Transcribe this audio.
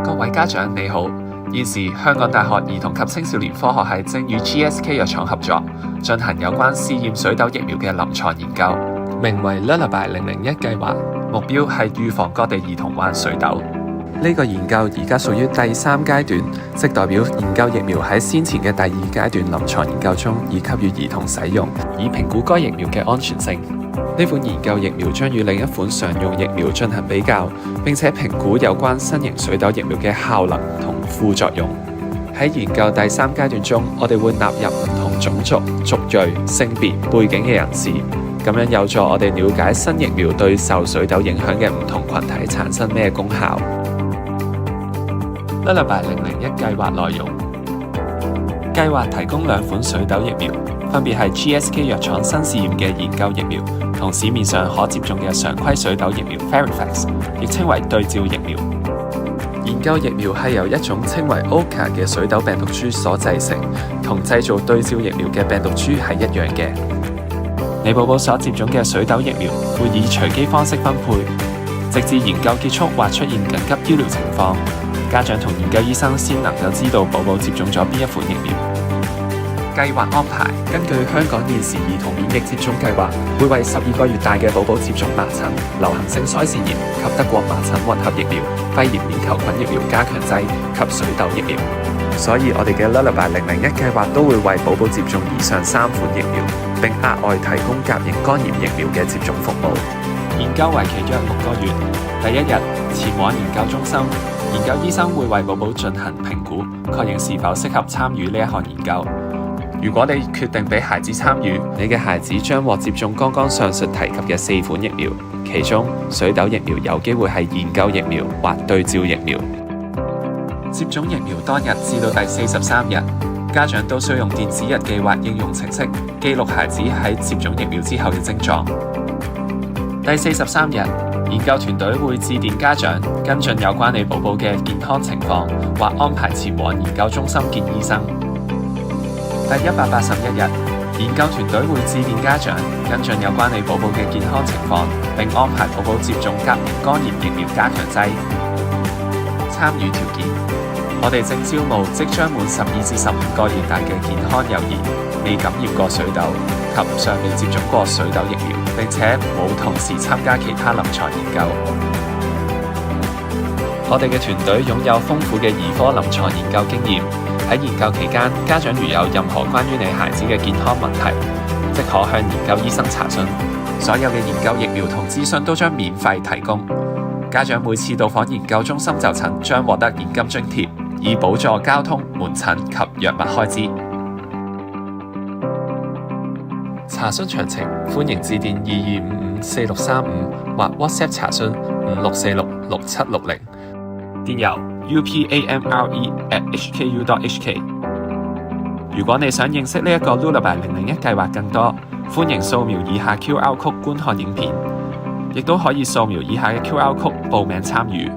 各位家長你好，現時香港大學兒童及青少年科學系正與 GSK 藥廠合作，進行有關試驗水痘疫苗嘅臨床研究，名為 Lullaby 001計劃，目標係預防各地兒童患水痘。呢個研究而家屬於第3階段，即代表研究疫苗喺先前嘅第2階段臨床研究中已給予兒童使用，以評估該疫苗嘅安全性。呢款研究疫苗將與另一款常用疫苗進行比較，並且評估有關新型水痘疫苗嘅效能同副作用。喺研究第3階段中，我哋會納入唔同種族、族裔、性別、背景嘅人士，咁樣有助我哋了解新疫苗對受水痘影響嘅唔同群體產生咩功效。Lullaby 001計劃內容：計劃提供2款水痘疫苗，分別係 GSK 藥廠新試驗嘅研究疫苗，同市面上可接種嘅常規水痘疫苗 Farivax， 亦稱為對照疫苗。研究疫苗係由一種稱為 Oka 嘅水痘病毒株所製成，同製造對照疫苗嘅病毒株係一樣嘅。你寶寶所接種嘅水痘疫苗會以隨機方式分配，直至研究結束或出現緊急醫療情況，家長同研究醫生先能夠知道寶寶接種咗邊一款疫苗。計劃安排：根據香港現時兒童免疫接種計劃，會為12個月大嘅寶寶接種麻疹、流行性腮腺炎及德國麻疹混合疫苗、肺炎鏈球菌疫苗加強劑及水痘疫苗。所以我哋嘅 Lullaby 001計劃都會為寶寶接種以上3款疫苗，並額外提供甲型肝炎疫苗嘅接種服務。研究為期約6個月。第1日前往研究中心，研究醫生會為寶寶進行評估，確認是否適合參與呢一項研究。如果你決定俾孩子參與，你嘅孩子將獲接種剛剛上述提及嘅4款疫苗，其中水痘疫苗有機會係研究疫苗或對照疫苗。接種疫苗當日至到第43日，家長都需要用電子日記或應用程式記錄孩子喺接種疫苗之後嘅症狀。第43日，研究團隊會致電家長跟進有關你寶寶嘅健康情況，或安排前往研究中心見醫生。第181日，研究團隊會致電家長跟進有關你寶寶嘅健康情況，並安排寶寶接種甲型肝炎疫苗加強劑。參與條件：我哋正招募即將滿12至15個月大嘅健康幼兒，未感染過水痘及尚未接種過水痘疫苗，並且冇同時參加其他臨床研究。我哋嘅團隊擁有豐富嘅兒科臨床研究經驗。喺研究期間，家長如有任何關於你孩子嘅健康問題，即可向研究醫生查詢。所有嘅研究疫苗同資訊都將免費提供。家長每次到訪研究中心就診將獲得現金津貼，以補助交通、門診及藥物開支。查詢詳情，歡迎致電22554635或 WhatsApp 查詢56466760。電郵upamre@hku.hk。如果你想認識呢一個 Lullaby 001計劃更多，歡迎掃描以下 QR Code 觀看影片，亦都可以掃描以下嘅 QR Code 報名參與。